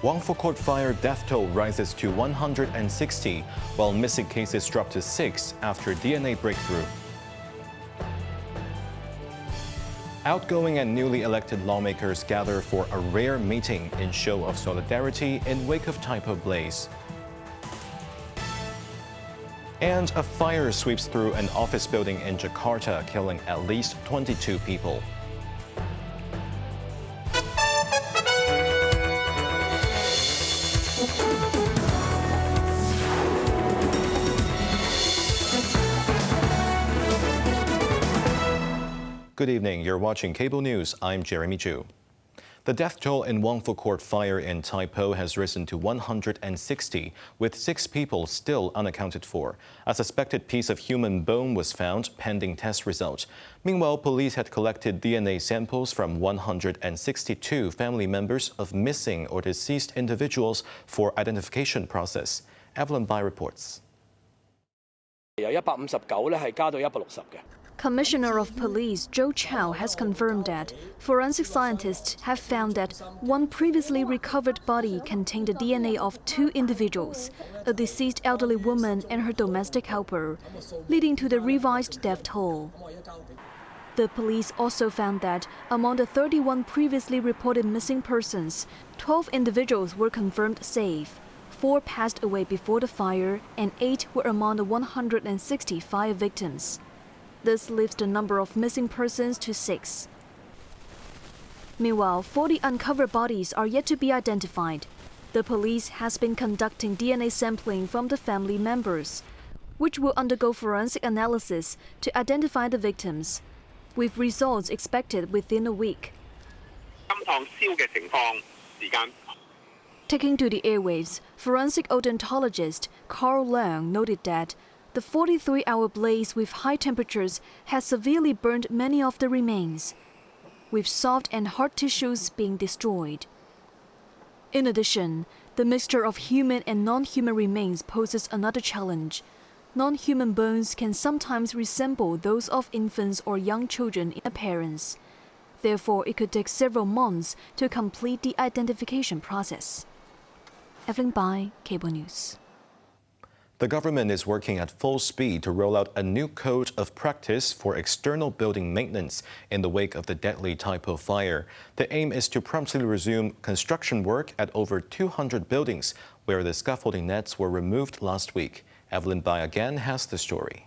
Wang Fuk Court fire death toll rises to 160, while missing cases drop to 6 after DNA breakthrough. Outgoing and newly elected lawmakers gather for a rare meeting in show of solidarity in wake of Tai Po blaze. And a fire sweeps through an office building in Jarkata, killing at least 22 people. Good evening, you're watching Cable News. I'm Jeremy Chu. The death toll in Wang Fuk Court fire in Tai Po has risen to 160, with 6 people still unaccounted for. A suspected piece of human bone was found, pending test results. Meanwhile, police had collected DNA samples from 162 family members of missing or deceased individuals for identification process. Evelyn Bai reports. Commissioner of Police Zhou Chao has confirmed that forensic scientists have found that one previously recovered body contained the DNA of 2 individuals, a deceased elderly woman and her domestic helper, leading to the revised death toll. The police also found that among the 31 previously reported missing persons, 12 individuals were confirmed safe. 4 passed away before the fire, and 8 were among the 165 victims. This lifts the number of missing persons to 6. Meanwhile, 40 uncovered bodies are yet to be identified. The police has been conducting DNA sampling from the family members, which will undergo forensic analysis to identify the victims, with results expected within a week. Taking to the airwaves, forensic odontologist Carl Leung noted that the 43-hour blaze with high temperatures has severely burned many of the remains, with soft and hard tissues being destroyed. In addition, the mixture of human and non-human remains poses another challenge. Non-human bones can sometimes resemble those of infants or young children in appearance. Therefore, it could take several months to complete the identification process. Evelyn Bai, Cable News. The government is working at full speed to roll out a new code of practice for external building maintenance in the wake of the deadly Tai Po fire. The aim is to promptly resume construction work at over 200 buildings where the scaffolding nets were removed last week. Evelyn Bai again has the story.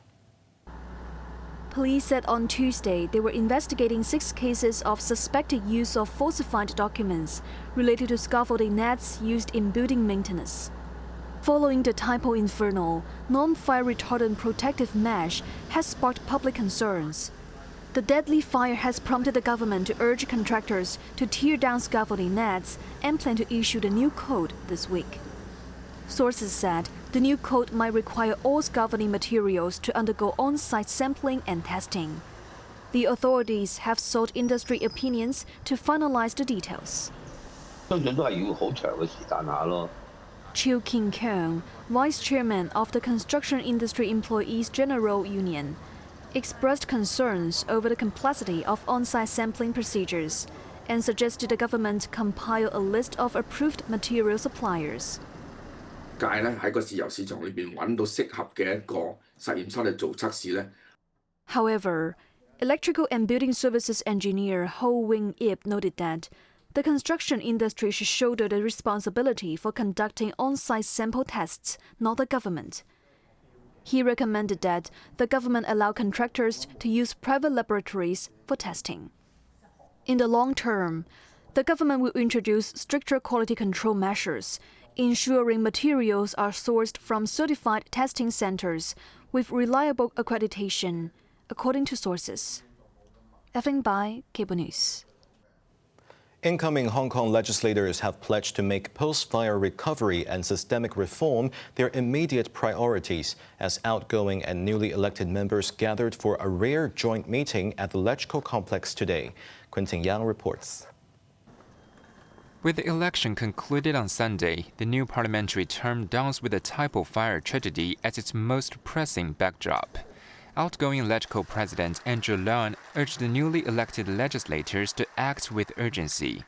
Police said on Tuesday they were investigating 6 cases of suspected use of falsified documents related to scaffolding nets used in building maintenance. Following the Tai Po inferno, non-fire retardant protective mesh has sparked public concerns. The deadly fire has prompted the government to urge contractors to tear down scaffolding nets and plan to issue the new code this week. Sources said the new code might require all scaffolding materials to undergo on-site sampling and testing. The authorities have sought industry opinions to finalize the details. Chiu King Keung, vice chairman of the Construction Industry Employees General Union, expressed concerns over the complexity of on-site sampling procedures and suggested the government compile a list of approved material suppliers. However, electrical and building services engineer Ho Wing Ip noted that the construction industry should shoulder the responsibility for conducting on-site sample tests, not the government. He recommended that the government allow contractors to use private laboratories for testing. In the long term, the government will introduce stricter quality control measures, ensuring materials are sourced from certified testing centers with reliable accreditation, according to sources. Evelyn Bai, Cable News. Incoming Hong Kong legislators have pledged to make post-fire recovery and systemic reform their immediate priorities as outgoing and newly elected members gathered for a rare joint meeting at the Lechco complex today. Quentin Yang reports. With the election concluded on Sunday, the new parliamentary term dawns with the Tai Po fire tragedy as its most pressing backdrop. Outgoing Lechco President Andrew Leung urged the newly elected legislators to act with urgency.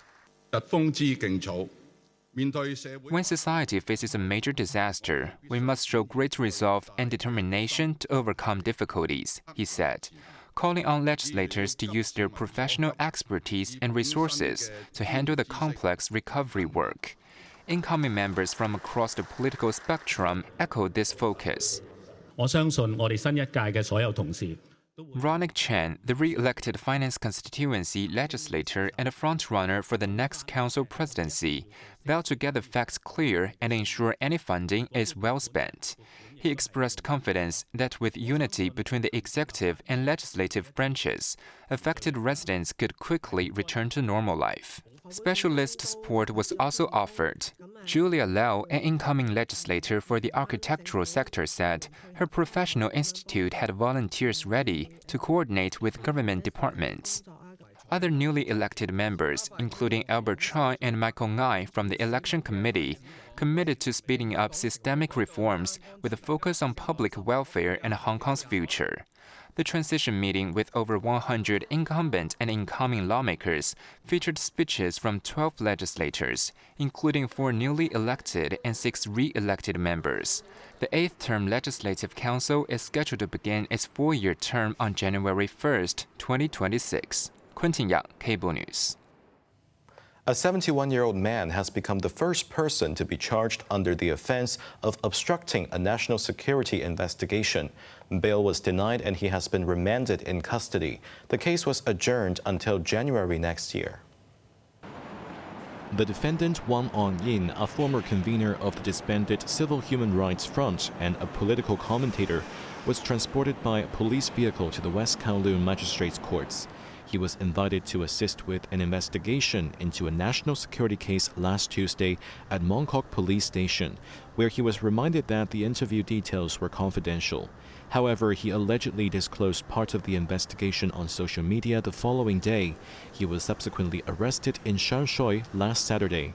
When society faces a major disaster, we must show great resolve and determination to overcome difficulties, he said, calling on legislators to use their professional expertise and resources to handle the complex recovery work. Incoming members from across the political spectrum echoed this focus. 我相信我哋新一屆嘅所有同事 Ronick Chen, the re-elected Finance Constituency legislator and a front-runner for the next council presidency, vowed to get the facts clear and ensure any funding is well spent. He expressed confidence that with unity between the executive and legislative branches, affected residents could quickly return to normal life. Specialist support was also offered. Julia Lau, an incoming legislator for the architectural sector, said her professional institute had volunteers ready to coordinate with government departments. Other newly elected members, including Albert Chang and Michael Ngai from the election committee, committed to speeding up systemic reforms with a focus on public welfare and Hong Kong's future. The transition meeting with over 100 incumbent and incoming lawmakers featured speeches from 12 legislators, including 4 newly elected and 6 re-elected members. The 8th-term Legislative Council is scheduled to begin its 4-year term on January 1st, 2026. Quentin Yang, Cable News. A 71-year-old man has become the first person to be charged under the offense of obstructing a national security investigation. Bail was denied and he has been remanded in custody. The case was adjourned until January next year. The defendant, Wang Yin, a former convener of the disbanded Civil Human Rights Front and a political commentator, was transported by a police vehicle to the West Kowloon Magistrates Courts. He was invited to assist with an investigation into a national security case last Tuesday at Mong Kok Police Station, where he was reminded that the interview details were confidential. However, he allegedly disclosed parts of the investigation on social media the following day. He was subsequently arrested in Shanshui last Saturday.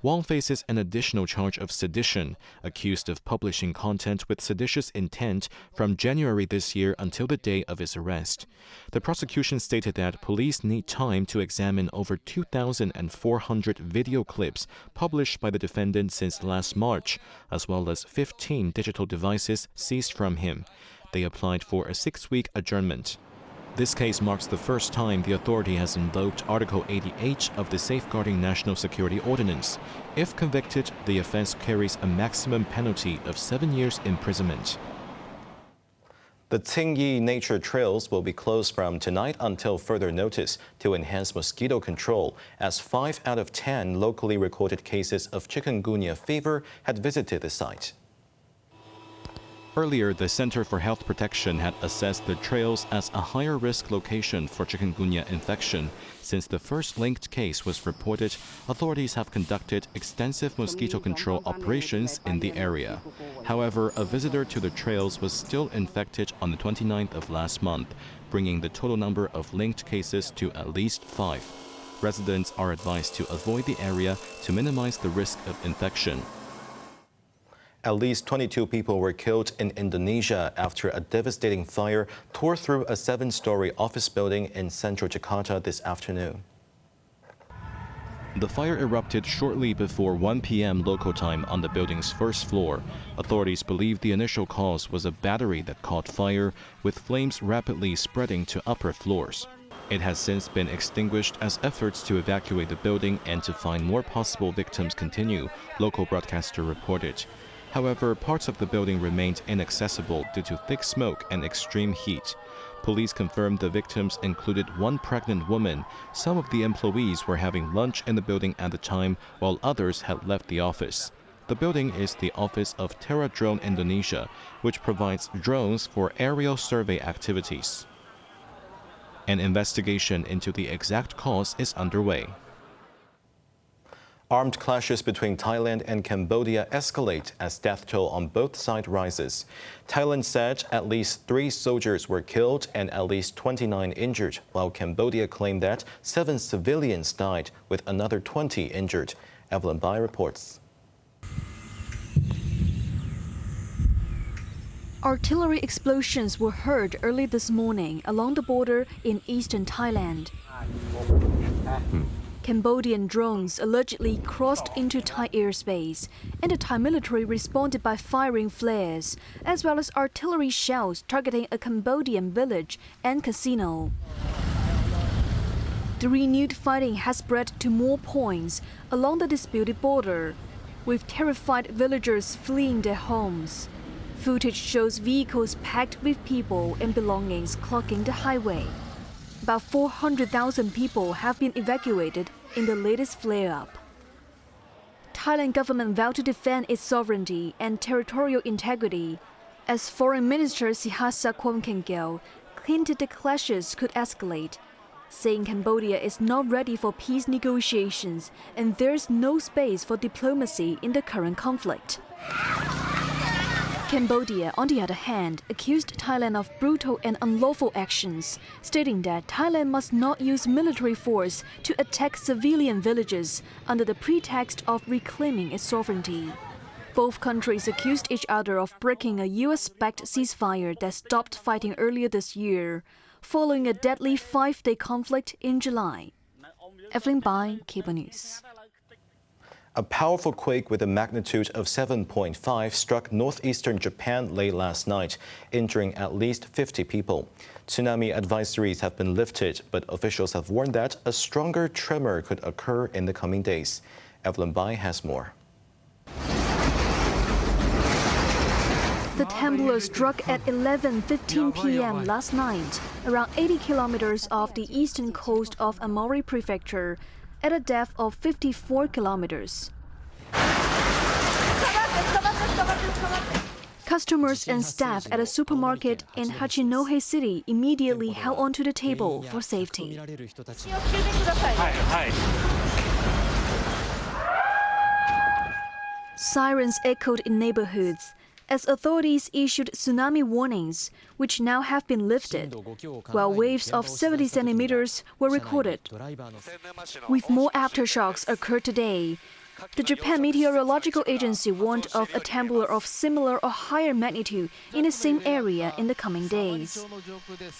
Wang faces an additional charge of sedition, accused of publishing content with seditious intent from January this year until the day of his arrest. The prosecution stated that police need time to examine over 2,400 video clips published by the defendant since last March, as well as 15 digital devices seized from him. They applied for a 6-week adjournment. This case marks the first time the authority has invoked Article 80H of the Safeguarding National Security Ordinance. If convicted, the offense carries a maximum penalty of 7 years imprisonment. The Tsingyi nature trails will be closed from tonight until further notice to enhance mosquito control, as 5 out of 10 locally recorded cases of chikungunya fever had visited the site. Earlier, the Center for Health Protection had assessed the trails as a higher risk location for chikungunya infection. Since the first linked case was reported, authorities have conducted extensive mosquito control operations in the area. However, a visitor to the trails was still infected on the 29th of last month, bringing the total number of linked cases to at least 5. Residents are advised to avoid the area to minimize the risk of infection. At least 22 people were killed in Indonesia after a devastating fire tore through a 7-story office building in central Jakarta this afternoon. The fire erupted shortly before 1 p.m. local time on the building's first floor. Authorities believe the initial cause was a battery that caught fire, with flames rapidly spreading to upper floors. It has since been extinguished as efforts to evacuate the building and to find more possible victims continue, local broadcaster reported. However, parts of the building remained inaccessible due to thick smoke and extreme heat. Police confirmed the victims included 1 pregnant woman. Some of the employees were having lunch in the building at the time, while others had left the office. The building is the office of Terra Drone Indonesia, which provides drones for aerial survey activities. An investigation into the exact cause is underway. Armed clashes between Thailand and Cambodia escalate as death toll on both sides rises. Thailand said at least 3 soldiers were killed and at least 29 injured, while Cambodia claimed that 7 civilians died, with another 20 injured. Evelyn Bai reports. Artillery explosions were heard early this morning along the border in eastern Thailand. Cambodian drones allegedly crossed into Thai airspace, and the Thai military responded by firing flares, as well as artillery shells targeting a Cambodian village and casino. The renewed fighting has spread to more points along the disputed border, with terrified villagers fleeing their homes. Footage shows vehicles packed with people and belongings clogging the highway. About 400,000 people have been evacuated in the latest flare-up. Thailand government vowed to defend its sovereignty and territorial integrity, as Foreign Minister Sihasa Khomkengkeo hinted the clashes could escalate, saying Cambodia is not ready for peace negotiations and there's no space for diplomacy in the current conflict. Cambodia, on the other hand, accused Thailand of brutal and unlawful actions, stating that Thailand must not use military force to attack civilian villages under the pretext of reclaiming its sovereignty. Both countries accused each other of breaking a US-backed ceasefire that stopped fighting earlier this year, following a deadly 5-day conflict in July. Evelyn Bai, Cable News. A powerful quake with a magnitude of 7.5 struck northeastern Japan late last night, injuring at least 50 people. Tsunami advisories have been lifted, but officials have warned that a stronger tremor could occur in the coming days. Evelyn Bai has more. The tremor struck at 11:15 p.m. last night, around 80 kilometers off the eastern coast of Aomori Prefecture, at a depth of 54 kilometers. Customers and staff at a supermarket in Hachinohe City immediately held onto the table for safety. Sirens echoed in neighborhoods as authorities issued tsunami warnings, which now have been lifted, while waves of 70 centimeters were recorded. With more aftershocks occurred today, the Japan Meteorological Agency warned of a tremor of similar or higher magnitude in the same area in the coming days.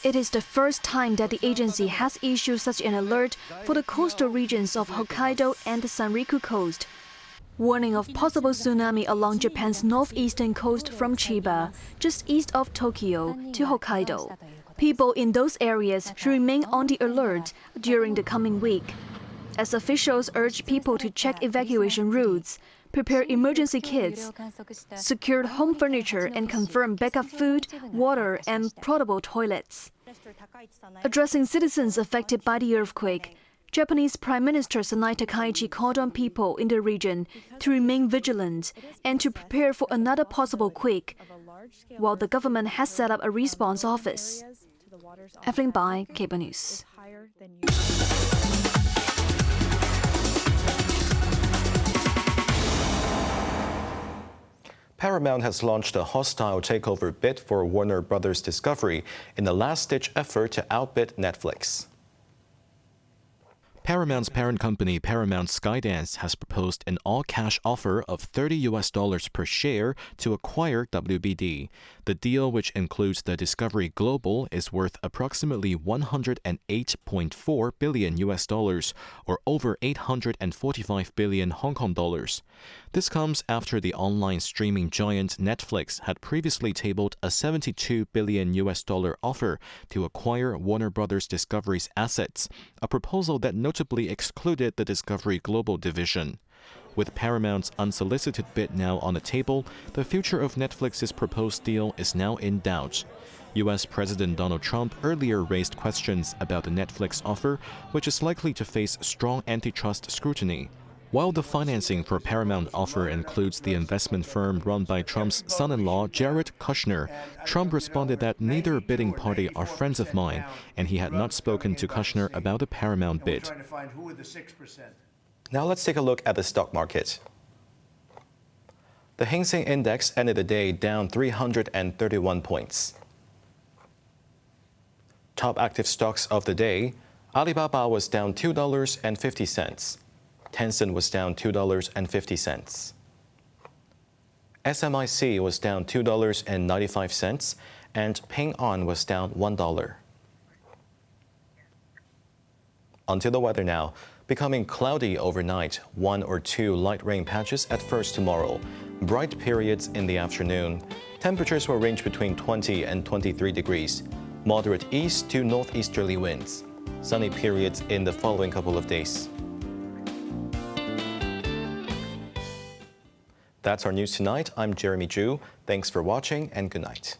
It is the first time that the agency has issued such an alert for the coastal regions of Hokkaido and the Sanriku coast, warning of possible tsunami along Japan's northeastern coast from Chiba, just east of Tokyo, to Hokkaido. People in those areas should remain on the alert during the coming week, as officials urge people to check evacuation routes, prepare emergency kits, secure home furniture, and confirm backup food, water, and portable toilets. Addressing citizens affected by the earthquake, Japanese Prime Minister Sanai Takaichi called on people in the region to remain vigilant and to prepare for another possible quake, while the government has set up a response office. Evelyn Bai, Cable News. Paramount has launched a hostile takeover bid for Warner Bros. Discovery in a last-ditch effort to outbid Netflix. Paramount's parent company, Paramount Skydance, has proposed an all-cash offer of $30 per share to acquire WBD. The deal, which includes the Discovery Global, is worth approximately $108.4 billion, or over 845 billion Hong Kong dollars. This comes after the online streaming giant Netflix had previously tabled a $72 billion offer to acquire Warner Bros. Discovery's assets, a proposal that notably excluded the Discovery Global division. With Paramount's unsolicited bid now on the table, the future of Netflix's proposed deal is now in doubt. U.S. President Donald Trump earlier raised questions about the Netflix offer, which is likely to face strong antitrust scrutiny. While the financing for Paramount offer includes the investment firm run by Trump's son-in-law, Jared Kushner, Trump responded that neither bidding party are friends of mine, and he had not spoken to Kushner about the Paramount bid. Now let's take a look at the stock market. The Hang Seng Index ended the day down 331 points. Top active stocks of the day: Alibaba was down $2.50. Tencent was down $2.50. SMIC was down $2.95, and Ping An was down $1. Onto the weather now. becoming cloudy overnight, 1 or 2 light rain patches at first tomorrow. Bright periods in the afternoon. Temperatures will range between 20 and 23 degrees. Moderate east to northeasterly winds. Sunny periods in the following couple of days. That's our news tonight. I'm Jeremy Zhu. Thanks for watching and good night.